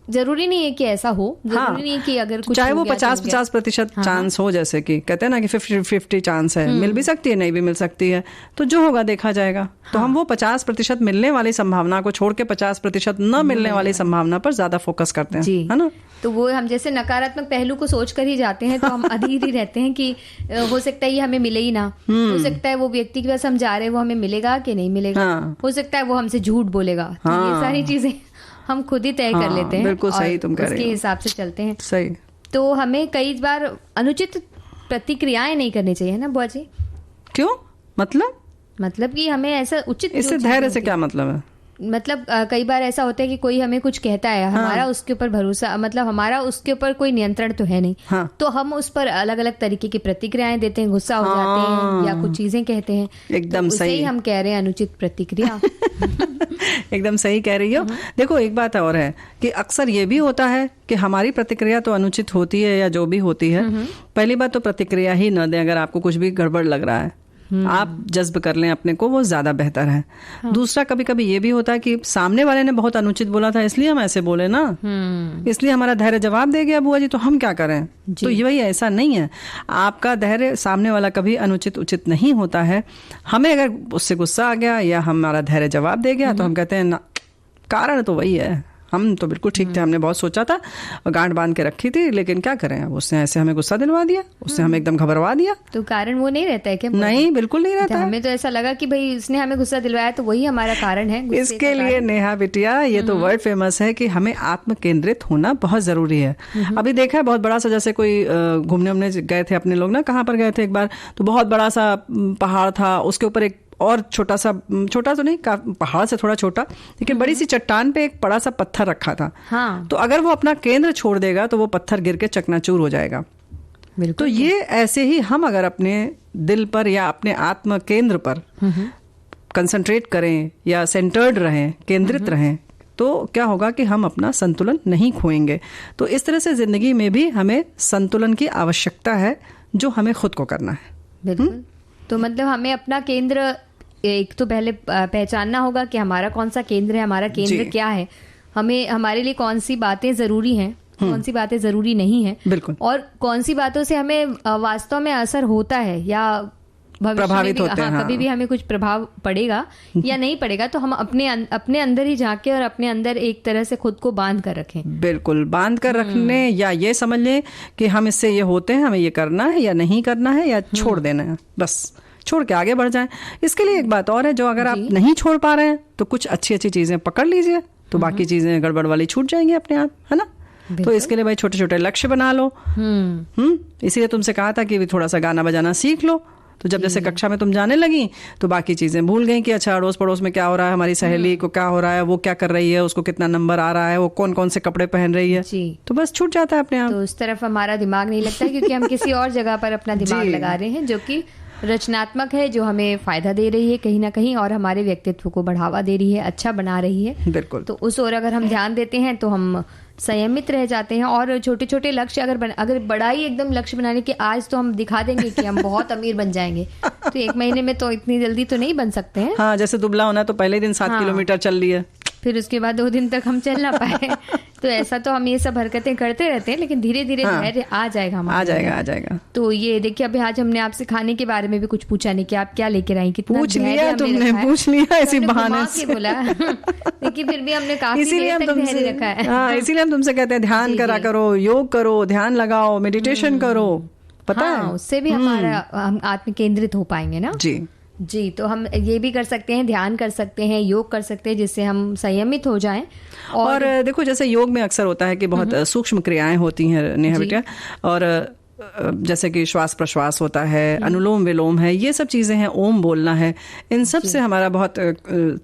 Speaker 2: जरूरी नहीं है कि ऐसा हो, जरूरी नहीं है कि अगर कुछ
Speaker 3: चाहे वो 50% चांस हो, जैसे कि कहते हैं ना कि 50-50 चांस है, मिल भी सकती है, नहीं भी मिल सकती है, तो जो होगा देखा जाएगा। तो हम वो 50% मिलने वाली संभावना को छोड़ के 50% न मिलने वाली संभावना पर ज्यादा फोकस करते हैं, है ना।
Speaker 2: तो वो हम जैसे नकारात्मक पहलू को सोच कर ही जाते हैं, तो हम अधीर ही रहते हैं कि हो सकता है ये हमें मिले ही ना, हो सकता है वो व्यक्ति के पास हम जा रहे हैं वो हमें मिलेगा कि नहीं मिलेगा, हो सकता है वो हमसे झूठ बोलेगा। तो ये सारी चीजें हम खुद ही तय कर लेते हैं।
Speaker 3: बिल्कुल सही तुम कह रहे हो,
Speaker 2: उसके हिसाब से चलते हैं।
Speaker 3: सही।
Speaker 2: तो हमें कई बार अनुचित प्रतिक्रियाएं नहीं करनी चाहिए ना बुआ जी।
Speaker 3: क्यों? मतलब
Speaker 2: कि हमें ऐसा उचित,
Speaker 3: इससे धैर्य से क्या मतलब है?
Speaker 2: मतलब कई बार ऐसा होता है कि कोई हमें कुछ कहता है, हमारा उसके ऊपर भरोसा, मतलब हमारा उसके ऊपर कोई नियंत्रण तो है नहीं, तो हम उस पर अलग अलग तरीके की प्रतिक्रियाएं देते हैं, गुस्सा हो जाते हैं या कुछ चीजें कहते हैं।
Speaker 3: एकदम
Speaker 2: तो
Speaker 3: सही,
Speaker 2: ही हम कह रहे हैं अनुचित प्रतिक्रिया।
Speaker 3: एकदम सही कह रही हो। देखो एक बात और है कि अक्सर ये भी होता है कि हमारी प्रतिक्रिया तो अनुचित होती है या जो भी होती है, पहली बात तो प्रतिक्रिया ही न दें। अगर आपको कुछ भी गड़बड़ लग रहा है आप जज्ब कर लें अपने को, वो ज्यादा बेहतर है। दूसरा, कभी कभी ये भी होता है कि सामने वाले ने बहुत अनुचित बोला था इसलिए हम ऐसे बोले ना, इसलिए हमारा धैर्य जवाब दे गया बुआ जी, तो हम क्या करें। तो ये वही ऐसा नहीं है, आपका धैर्य सामने वाला कभी अनुचित उचित नहीं होता है। हमें अगर उससे गुस्सा आ गया या हमारा धैर्य जवाब दे गया तो हम कहते हैं ना, कारण तो वही है, हम तो बिल्कुल ठीक थे, हमने बहुत सोचा था और गांठ बांध के रखी थी, लेकिन क्या करें, अब उसने ऐसे हमें गुस्सा दिलवा दिया, उसने हमें एकदम घबरवा दिया।
Speaker 2: तो कारण वो नहीं रहता है क्या?
Speaker 3: नहीं, बिल्कुल नहीं रहता है।
Speaker 2: हमें तो ऐसा लगा कि भाई इसने हमें गुस्सा दिलवाया तो वही हमारा कारण है।
Speaker 3: इसके लिए नेहा बिटिया ये तो वर्ड फेमस है कि हमें आत्म केंद्रित होना बहुत जरूरी है। अभी देखा है बहुत बड़ा सा, जैसे कोई घूमने उमने गए थे अपने लोग ना, कहाँ पर गए थे एक बार, तो बहुत बड़ा सा पहाड़ था, उसके ऊपर एक और छोटा तो नहीं, पहाड़ से थोड़ा छोटा लेकिन बड़ी सी चट्टान पे एक बड़ा सा पत्थर रखा था। तो अगर वो अपना केंद्र छोड़ देगा तो वो पत्थर गिर के चकनाचूर हो जाएगा। तो ये ऐसे ही हम अगर अपने दिल पर या अपने आत्म केंद्र पर कंसंट्रेट करें या सेंटर्ड रहें, केंद्रित रहें, तो क्या होगा कि हम अपना संतुलन नहीं खोएंगे। तो इस तरह से जिंदगी में भी हमें संतुलन की आवश्यकता है, जो हमें खुद को करना है।
Speaker 2: बिल्कुल। तो मतलब हमें अपना केंद्र एक तो पहले पहचानना होगा कि हमारा कौन सा केंद्र है, हमारा केंद्र क्या है, हमें हमारे लिए कौन सी बातें जरूरी हैं, कौन सी बातें जरूरी नहीं है,
Speaker 3: बिल्कुल, और
Speaker 2: कौन सी बातों से हमें वास्तव में असर होता है या
Speaker 3: प्रभावित होते हैं।
Speaker 2: कभी भी हमें कुछ प्रभाव पड़ेगा या नहीं पड़ेगा, तो हम अपने अंदर ही झांके और अपने अंदर एक तरह से खुद को बांध कर रखें।
Speaker 3: बिल्कुल, बांध कर रखने, या ये समझ लें कि हम इससे ये होते हैं, हमें ये करना है या नहीं करना है, या छोड़ देना है, बस छोड़ के आगे बढ़ जाएं। इसके लिए एक बात और है, जो अगर आप नहीं छोड़ पा रहे हैं तो कुछ अच्छी अच्छी चीजें पकड़ लीजिए, तो बाकी चीजें गड़बड़ वाली छूट जाएंगी अपने आप, है ना। तो इसके लिए भाई छोटे छोटे लक्ष्य बना लो। इसीलिए तुमसे कहा था कि थोड़ा सा गाना बजाना सीख लो। तो जब जैसे कक्षा में तुम जाने लगी तो बाकी चीजें भूल गई कि अच्छा अड़ोस पड़ोस में क्या हो रहा है, हमारी सहेली को क्या हो रहा है, वो क्या कर रही है, उसको कितना नंबर आ रहा है, वो कौन कौन से कपड़े पहन रही है, तो बस छूट जाता है अपने आप।
Speaker 2: तो उस तरफ हमारा दिमाग नहीं लगता, क्योंकि हम किसी और जगह पर अपना दिमाग लगा रहे हैं, जो कि रचनात्मक है, जो हमें फायदा दे रही है कहीं ना कहीं, और हमारे व्यक्तित्व को बढ़ावा दे रही है, अच्छा बना रही है।
Speaker 3: बिल्कुल।
Speaker 2: तो उस ओर अगर हम ध्यान देते हैं तो हम संयमित रह जाते हैं। और छोटे छोटे लक्ष्य अगर बड़ा ही एकदम लक्ष्य बनाने के, आज तो हम दिखा देंगे कि हम बहुत अमीर बन जाएंगे, तो एक महीने में तो इतनी जल्दी तो नहीं बन सकते हैं।
Speaker 3: हाँ, जैसे दुबला होना तो पहले दिन 7 किलोमीटर चल लिए,
Speaker 2: फिर उसके बाद 2 दिन तक हम चल ना पाए। तो ऐसा तो हम ये सब हरकतें करते रहते हैं, लेकिन धीरे धीरे धैर्य आ जाएगा हमारा।
Speaker 3: आ जाएगा।
Speaker 2: तो ये देखिए, अभी आज हमने आपसे खाने के बारे में भी कुछ पूछा नहीं कि आप क्या लेकर आई, कितना
Speaker 3: पूछ लिया तुमने, पूछ लिया इसी बहाने से
Speaker 2: बोला। देखिए फिर भी हमने काफी देर तक धैर्य रखा है।
Speaker 3: हाँ, इसीलिए हम तुमसे कहते हैं ध्यान करा करो, योग करो, ध्यान लगाओ, मेडिटेशन करो, पता है उससे भी
Speaker 2: हम आत्म केंद्रित हो पाएंगे ना। जी, तो हम ये भी कर सकते हैं, ध्यान कर सकते हैं, योग कर सकते हैं, जिससे हम संयमित हो जाएं।
Speaker 3: और देखो, जैसे योग में अक्सर होता है कि बहुत सूक्ष्म क्रियाएं होती हैं नेहा बेटा, और जैसे कि श्वास प्रश्वास होता है, अनुलोम विलोम है, ये सब चीजें हैं, ओम बोलना है, इन सब से हमारा बहुत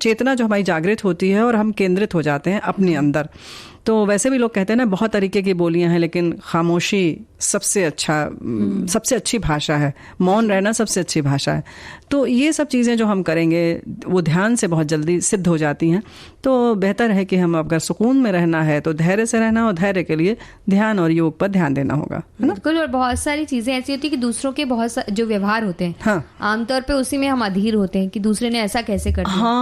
Speaker 3: चेतना जो हमारी जागृत होती है और हम केंद्रित हो जाते हैं अपने अंदर। तो वैसे भी लोग कहते हैं ना, बहुत तरीके की बोलियां हैं, लेकिन खामोशी सबसे अच्छी भाषा है, मौन रहना सबसे अच्छी भाषा है। तो ये सब चीज़ें जो हम करेंगे वो ध्यान से बहुत जल्दी सिद्ध हो जाती हैं। तो बेहतर है कि हम अगर सुकून में रहना है तो धैर्य से रहना, और धैर्य के लिए ध्यान और योग पर ध्यान देना होगा, है ना।
Speaker 2: बिल्कुल। और बहुत सारी चीजें ऐसी होती है कि दूसरों के बहुत जो व्यवहार होते हैं, आमतौर पे उसी में हम अधीर होते हैं कि दूसरे ने ऐसा कैसे कर दिया,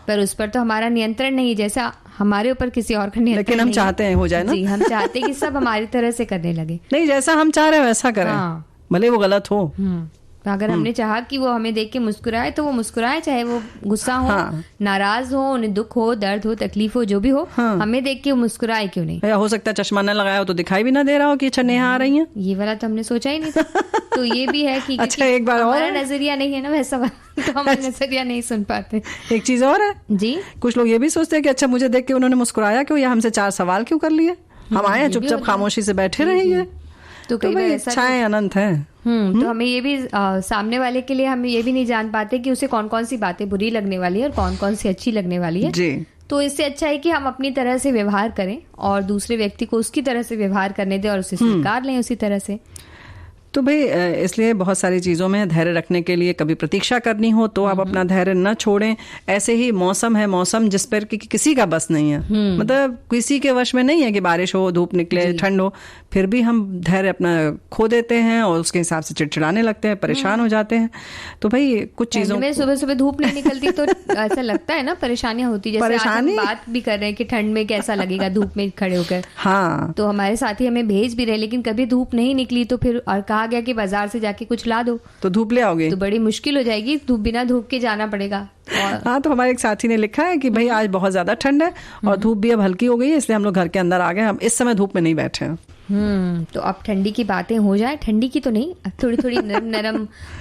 Speaker 2: पर उस पर तो हमारा नियंत्रण नहीं, जैसा हमारे ऊपर किसी और का नियंत्रण,
Speaker 3: लेकिन हम चाहते हैं हो जाए ना।
Speaker 2: जी, हम चाहते हैं कि सब हमारी तरह से करने लगे।
Speaker 3: नहीं, जैसा हम चाह रहे हैं वैसा करें, भले वो गलत हो।
Speaker 2: अगर हमने चाहा कि वो हमें देख के मुस्कुराए तो वो मुस्कुराए, चाहे वो गुस्सा हो, नाराज हो, उन्हें दुख हो, दर्द हो, तकलीफ हो, जो भी हो, हमें देख के वो मुस्कुराए क्यों नहीं।
Speaker 3: या हो सकता है चश्मा न लगाया हो तो दिखाई भी ना दे रहा हो कि अच्छा नेहा आ रही है।
Speaker 2: ये वाला तो हमने सोचा ही नहीं था। तो ये भी है कि
Speaker 3: अच्छा, एक बार
Speaker 2: हमारा नजरिया नहीं है ना वैसा, तो हम नजरिया नहीं सुन पाते।
Speaker 3: एक चीज और है जी, कुछ लोग ये भी सोचते हैं कि अच्छा मुझे देख के उन्होंने मुस्कुराया क्यों, या हमसे 4 सवाल क्यों कर लिए, हम आए चुपचाप खामोशी से बैठे रहेंगे। तो भाई इच्छाएं अनंत है।
Speaker 2: तो हमें ये भी सामने वाले के लिए हम ये भी नहीं जान पाते कि उसे कौन कौन सी बातें बुरी लगने वाली है और कौन कौन सी अच्छी लगने वाली है।
Speaker 3: जी।
Speaker 2: तो इससे अच्छा है कि हम अपनी तरह से व्यवहार करें और दूसरे व्यक्ति को उसकी तरह से व्यवहार करने दें और उसे स्वीकार लें उसी तरह से।
Speaker 3: तो भाई इसलिए बहुत सारी चीज़ों में धैर्य रखने के लिए कभी प्रतीक्षा करनी हो तो आप अपना धैर्य न छोड़ें। ऐसे ही मौसम है, मौसम जिस पर कि किसी का बस नहीं है, मतलब किसी के वश में नहीं है कि बारिश हो, धूप निकले, ठंड हो, फिर भी हम धैर्य अपना खो देते हैं और उसके हिसाब से चिड़चिड़ाने लगते हैं, परेशान हो जाते हैं। तो भाई कुछ चीज़ों
Speaker 2: में सुबह सुबह धूप नहीं निकलती तो ऐसा लगता है ना, परेशानियां होती, जैसे आज हम बात भी कर रहे हैं कि ठंड में कैसा लगेगा धूप में खड़े होकर।
Speaker 3: हाँ,
Speaker 2: तो हमारे साथी हमें भेज भी रहे, लेकिन कभी धूप नहीं निकली तो फिर और कहा गया कि बाजार से जाके कुछ ला दो,
Speaker 3: तो धूप ले आओगे
Speaker 2: तो बड़ी मुश्किल हो जाएगी, धूप बिना धूप के जाना पड़ेगा।
Speaker 3: हाँ, तो हमारे एक साथी ने लिखा है कि भाई आज बहुत ज्यादा ठंड है और धूप भी अब हल्की हो गई है, इसलिए हम लोग घर के अंदर आ गए, हम इस समय धूप में नहीं बैठे हैं।
Speaker 2: तो अब ठंडी की बातें हो जाए, ठंडी की तो नहीं, अब थोड़ी थोड़ी नरम नरम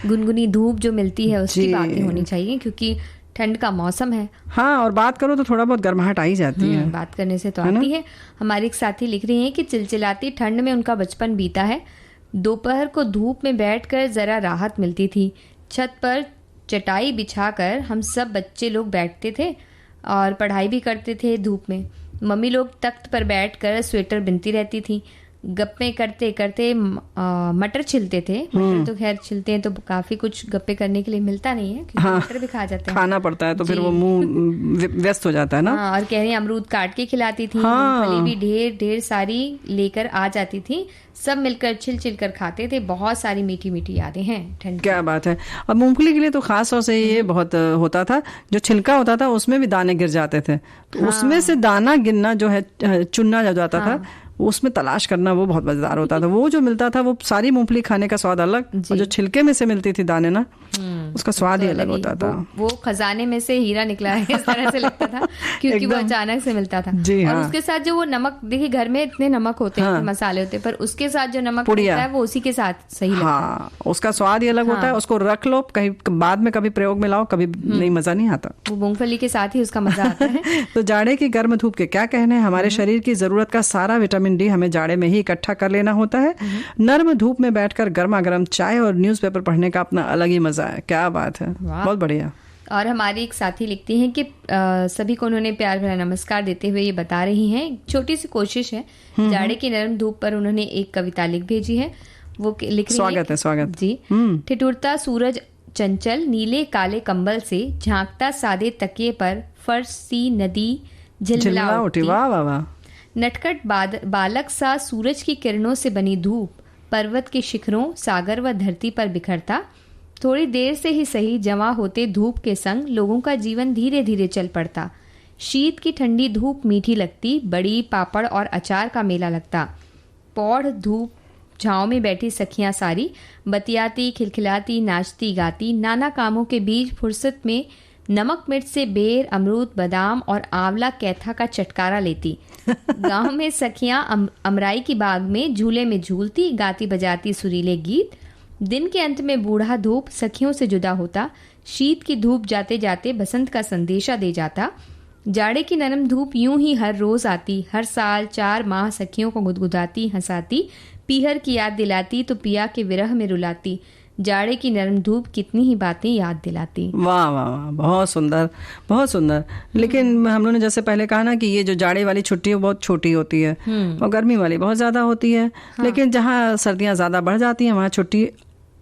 Speaker 2: गुनगुनी धूप जो मिलती है उसकी बातें होनी चाहिए, क्योंकि ठंड का मौसम है।
Speaker 3: हाँ, और बात करो तो थोड़ा बहुत गर्माहट आ ही जाती है,
Speaker 2: बात करने से तो आती है। हमारे एक साथी लिख रही हैं कि चिलचिलाती ठंड में उनका बचपन बीता है। दोपहर को धूप में बैठकर जरा राहत मिलती थी। छत पर चटाई बिछाकर हम सब बच्चे लोग बैठते थे और पढ़ाई भी करते थे धूप में। मम्मी लोग तख्त पर बैठकर स्वेटर बुनती रहती थी। गप्पे करते करते मटर छिलते थे। मटर तो खैर छिलते हैं तो काफी कुछ गप्पे करने के लिए मिलता नहीं है, क्योंकि मटर भी खा जाते हैं,
Speaker 3: खाना पड़ता है तो फिर वो मुंह व्यस्त हो जाता है ना।
Speaker 2: और कह रही अमरूद काट के खिलाती थी, मूंगफली भी ढेर ढेर सारी लेकर आ जाती थी, सब मिलकर छिल छिल कर खाते थे। बहुत सारी मीठी मीठी यादें हैं ठंड।
Speaker 3: क्या बात है। और मूंगफली के लिए तो खास तौर से ये बहुत होता था, जो छिलका होता था उसमें भी दाने गिर जाते थे, तो उसमें से दाना गिनना जो है, चुनना जो जाता था, उसमें तलाश करना वो बहुत मजेदार होता था। वो जो मिलता था वो सारी मूंगफली खाने का स्वाद अलग, और जो छिलके में से मिलती थी दाने ना, उसका स्वाद ही अलग होता था।
Speaker 2: वो खजाने में से हीरा निकला है इस तरह से लगता था, क्योंकि वो अचानक से मिलता था। और उसके साथ जो वो नमक, देखिए घर में इतने नमक होते हैं, मसाले होते हैं, पर उसके साथ जो नमक होता है वो उसी के साथ सही लगता है।
Speaker 3: उसका स्वाद ही अलग होता है। उसको रख लो, कहीं बाद में कभी प्रयोग में लाओ, कभी नहीं, मजा नहीं आता।
Speaker 2: वो मूंगफली के साथ ही उसका मजा आता है।
Speaker 3: तो जाड़े की गर्म धूप के क्या कहने, हमारे शरीर की जरूरत का सारा विटामिन डी हमें जाड़े में ही इकट्ठा कर लेना होता है। नर्म धूप में बैठकर गर्मा गर्म चाय और न्यूज़पेपर पढ़ने का अपना अलग ही मजा है। क्या बात है, बहुत बढ़िया।
Speaker 2: और हमारी एक साथी लिखती हैं कि सभी को उन्होंने प्यार भरा नमस्कार देते हुए ये बता रही हैं, छोटी सी कोशिश है, जाड़े की नरम धूप पर उन्होंने एक कविता लिख भेजी है। वो लिख रही है,
Speaker 3: स्वागत
Speaker 2: जी। ठिठुरता सूरज चंचल नीले काले कंबल से झांकता सादे तकिए पर, फर्श सी नदी झिलमिला उठती।
Speaker 3: वाह वाह वाह।
Speaker 2: नटखट बालक सा सूरज की किरणों से बनी धूप पर्वत के शिखरों, सागर व धरती पर बिखरता। थोड़ी देर से ही सही जमा होते धूप के संग लोगों का जीवन धीरे धीरे चल पड़ता। शीत की ठंडी धूप मीठी लगती, बड़ी पापड़ और अचार का मेला लगता। पौड़ धूप छांव में बैठी सखियां सारी बतियाती, खिलखिलाती, नाचती गाती, नाना कामों के बीच फुर्सत में नमक मिर्च से बेर, अमरूद, बादाम और आंवला कैथा का चटकारा लेती। गांव में सखियां अमराई की बाग में झूले में झूलती, गाती बजाती सुरीले गीत। दिन के अंत में बूढ़ा धूप सखियों से जुदा होता। शीत की धूप जाते जाते बसंत का संदेशा दे जाता। जाड़े की नरम धूप यूं ही हर रोज आती, हर साल 4 माह सखियों को गुदगुदाती, हंसाती, पीहर की याद दिलाती तो पिया के विरह में रुलाती। जाड़े की नरम धूप कितनी ही बातें याद दिलाती।
Speaker 3: वाह वाह वाह, बहुत सुंदर, बहुत सुंदर। लेकिन हम लोगों ने जैसे पहले कहा ना कि ये जो जाड़े वाली छुट्टी है वो बहुत छोटी होती है और गर्मी वाली बहुत ज्यादा होती है। लेकिन जहाँ सर्दियाँ ज्यादा बढ़ जाती हैं वहाँ छुट्टी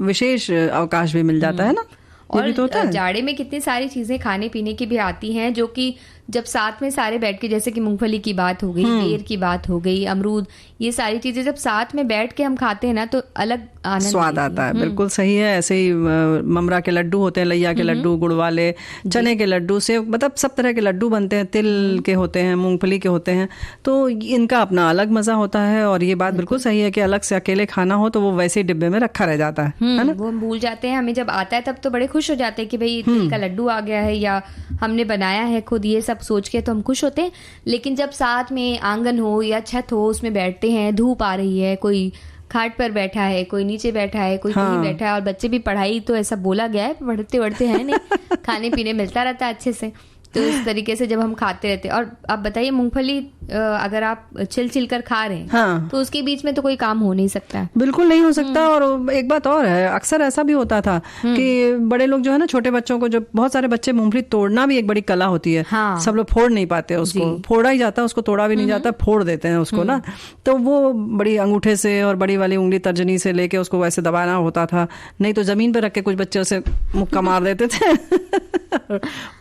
Speaker 3: विशेष अवकाश भी मिल जाता है ना।
Speaker 2: और तो जाड़े में कितनी सारी चीजें खाने पीने की भी आती हैं, जो कि जब साथ में सारे बैठ के, जैसे कि मूंगफली की बात हो गई, बेर की बात हो गई, अमरूद, ये सारी चीजें जब साथ में बैठ के हम खाते हैं ना तो अलग आनंद
Speaker 3: स्वाद आता है। बिल्कुल सही है। ऐसे ही ममरा के लड्डू होते हैं, लैया के लड्डू, गुड़ वाले, चने के लड्डू से, मतलब सब तरह के लड्डू बनते हैं, तिल के होते हैं, मूंगफली के होते हैं, तो इनका अपना अलग मजा होता है। और ये बात बिल्कुल सही है कि अलग से अकेले खाना हो तो वो वैसे ही डिब्बे में रखा रह जाता है ना।
Speaker 2: वो हम भूल जाते हैं, हमें जब आता है तब तो बड़े खुश हो जाते हैं कि भाई तिल का लड्डू आ गया है या हमने बनाया है खुद, ये सब सोच के तो हम खुश होते हैं। लेकिन जब साथ में आंगन हो या छत हो, उसमें बैठते हैं, धूप आ रही है, कोई खाट पर बैठा है, कोई नीचे बैठा है, कोई कहीं बैठा है, और बच्चे भी, पढ़ाई तो ऐसा बोला गया है, पढ़ते हैं नहीं, खाने पीने मिलता रहता है अच्छे से, तो इस तरीके से जब हम खाते रहते हैं, और आप बताइए मूंगफली अगर आप छिल कर खा रहे हैं,
Speaker 3: हाँ,
Speaker 2: तो उसके बीच में तो कोई काम हो नहीं सकता है।
Speaker 3: बिल्कुल नहीं हो सकता। और एक बात और है, अक्सर ऐसा भी होता था कि बड़े लोग जो है ना, छोटे बच्चों को, जो बहुत सारे बच्चे, मूंगफली तोड़ना भी एक बड़ी कला होती है।
Speaker 2: हाँ।
Speaker 3: सब लोग फोड़ नहीं पाते उसको, फोड़ा ही जाता है, उसको तोड़ा भी नहीं जाता, फोड़ देते हैं उसको ना। तो वो बड़ी अंगूठे से और बड़ी वाली उंगली तर्जनी से लेके उसको वैसे दबाना होता था, नहीं तो जमीन पर रख के कुछ बच्चे उसे मुक्का मार देते थे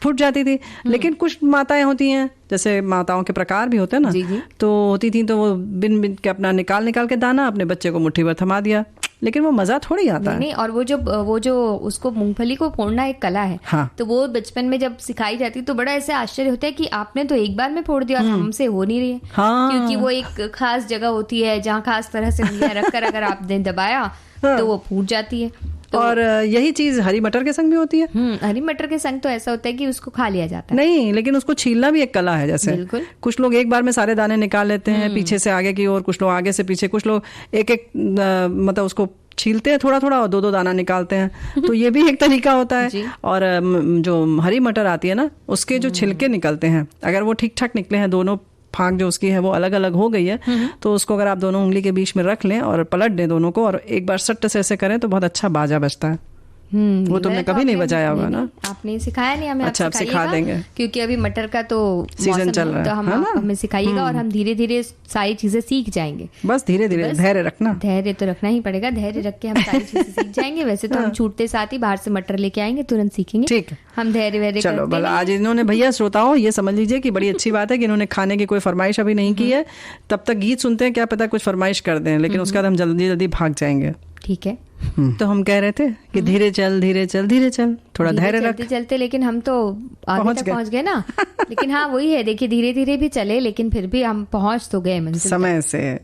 Speaker 3: फूट जाती थी। लेकिन कुछ माताएं होती हैं, जैसे माताओं के प्रकार भी होते हैं ना,
Speaker 2: जी जी।
Speaker 3: तो होती थी, तो वो बिन बिन के अपना निकाल के दाना अपने बच्चे को मुट्ठी भर थमा दिया, लेकिन वो मजा थोड़ी आता है।
Speaker 2: नहीं, और वो जो उसको मूंगफली को फोड़ना एक कला है।
Speaker 3: हाँ।
Speaker 2: तो वो बचपन में जब सिखाई जाती तो बड़ा ऐसे आश्चर्य होता है कि आपने तो एक बार में फोड़ दिया और हमसे हो नहीं रही है।
Speaker 3: हाँ।
Speaker 2: क्योंकि वो एक खास जगह होती है जहाँ खास तरह से उंगलियां रखकर अगर आपने दबाया तो वो फूट जाती है। तो
Speaker 3: और यही चीज हरी मटर के संग भी होती है।
Speaker 2: हरी मटर के संग तो ऐसा होता है कि उसको खा लिया जाता है।
Speaker 3: नहीं, लेकिन उसको छीलना भी एक कला है। जैसे
Speaker 2: बिल्कुल।
Speaker 3: कुछ लोग एक बार में सारे दाने निकाल लेते हैं, पीछे से आगे की ओर, कुछ लोग आगे से पीछे, कुछ लोग एक एक मतलब उसको छीलते हैं थोड़ा थोड़ा और दो दाना निकालते हैं। तो ये भी एक तरीका होता है। और जो हरी मटर आती है ना, उसके जो छिलके निकलते हैं, अगर वो ठीक ठाक निकले हैं, दोनों फांक जो उसकी है वो अलग अलग हो गई है, तो उसको अगर आप दोनों उंगली के बीच में रख लें और पलट दें दोनों को, और एक बार सट्ट से ऐसे करें तो बहुत अच्छा बाजा बजता है। वो तुमने कभी नहीं बजाया होगा ना?
Speaker 2: आपने सिखाया नहीं हमें।
Speaker 3: अच्छा, आप सिखा देंगे,
Speaker 2: क्योंकि अभी मटर का तो
Speaker 3: सीजन चल रहा है,
Speaker 2: तो हमें सिखाइएगा और हम धीरे धीरे सारी चीजें सीख जाएंगे।
Speaker 3: बस धीरे धीरे धैर्य रखना।
Speaker 2: धैर्य तो रखना ही पड़ेगा, धैर्य रख के हम सारी चीजें सीख जाएंगे। वैसे तो हम छूटते साथ ही बाहर से मटर लेके आएंगे, तुरंत सीखेंगे।
Speaker 3: ठीक,
Speaker 2: हम धैर्य वैर्य
Speaker 3: चलो भला। आज इन्होंने, भैया श्रोताओं, ये समझ लीजिए कि बड़ी अच्छी बात है कि इन्होंने खाने की कोई फरमाइश अभी नहीं की है। तब तक गीत सुनते हैं, क्या पता कुछ फरमाइश कर दें, लेकिन उसके बाद हम जल्दी जल्दी भाग जाएंगे।
Speaker 2: ठीक है।
Speaker 3: तो हम कह रहे थे कि धीरे चल धीरे चल धीरे चल, थोड़ा धैर्य रख।
Speaker 2: चलते लेकिन हम तो आगे तक पहुंच गए ना। लेकिन हाँ, वही है, देखिए धीरे धीरे भी चले लेकिन फिर भी हम पहुंच तो गए मंजिल
Speaker 3: समय से।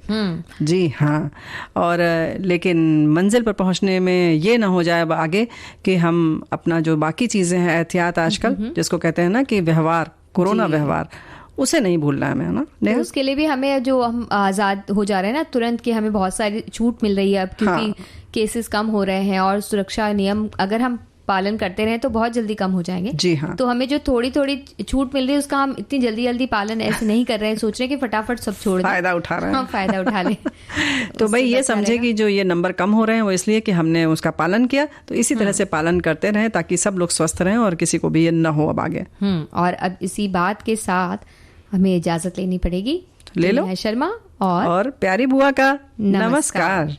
Speaker 3: जी हाँ। और लेकिन मंजिल पर पहुंचने में ये ना हो जाए आगे कि हम अपना जो बाकी चीजें हैं, एहतियात आजकल जिसको कहते हैं ना कि व्यवहार, कोरोना व्यवहार, उसे नहीं भूलना है हमें, है ना?
Speaker 2: तो उसके लिए भी हमें, जो हम आजाद हो जा रहे हैं ना तुरंत, कि हमें बहुत सारी छूट मिल रही है अब, क्योंकि केसेस कम हो रहे हैं और सुरक्षा नियम अगर हम पालन करते रहे तो बहुत जल्दी कम हो जाएंगे।
Speaker 3: जी हाँ।
Speaker 2: तो हमें जो थोड़ी थोड़ी छूट मिल रही है उसका हम इतनी जल्दी जल्दी पालन ऐसे नहीं कर रहे हैं, सोच रहे हैं कि फटाफट सब छोड़ दें,
Speaker 3: फायदा उठा रहे हैं।
Speaker 2: हाँ, फायदा उठा ले।
Speaker 3: तो भाई ये समझे कि जो ये नंबर कम हो रहे हैं वो इसलिए कि हमने उसका पालन किया, तो इसी तरह से पालन करते रहें ताकि सब लोग स्वस्थ रहें और किसी को भी ये न हो अब आगे।
Speaker 2: और अब इसी बात के साथ हमें इजाजत लेनी पड़ेगी।
Speaker 3: ले लो।
Speaker 2: शर्मा और
Speaker 3: प्यारी बुआ का नमस्कार।